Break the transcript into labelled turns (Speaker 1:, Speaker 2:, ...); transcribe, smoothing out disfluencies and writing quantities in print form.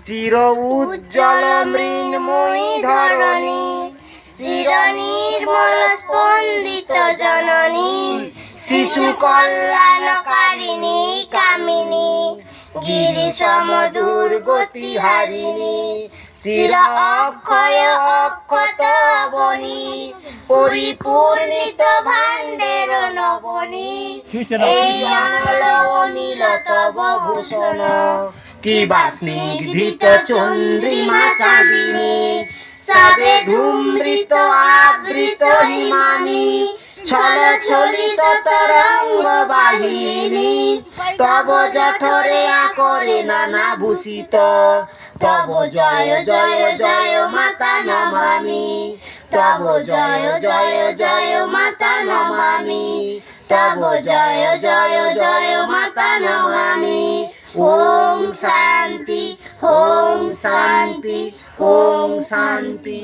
Speaker 1: চির উজ্জ্বল মৃন্ময়ী ধরণী,
Speaker 2: চির নির্মল স্পন্দিত জননী,
Speaker 1: শিশু
Speaker 2: কল্যাণকারিণী কামিনী,
Speaker 1: গিরি সমদূর গতি হারিণী,
Speaker 2: চির অক্ষয় অক্ষত বনি,
Speaker 1: পরিপূর্ণিত
Speaker 2: ভাণ্ডের নবনী, এই অনল অনিল তব ভূষণ,
Speaker 1: কিবা স্নিগ্ধিত চন্দ্রিমা চাঁদিনী,
Speaker 2: সবে ধূমৃত আবৃত হিমানি,
Speaker 1: ছল ছলিত তরঙ্গ বাহিনী, তব জঠরে আকরে নানা ভূষিত,
Speaker 2: তব জয় জয় জয় মাতা নমামি,
Speaker 1: তব জয় জয় জয় মাতা নমামি,
Speaker 2: তব জয় জয় জয় মাতা নমামি।
Speaker 1: ওম শান্তি, ওম শান্তি, ওম শান্তি।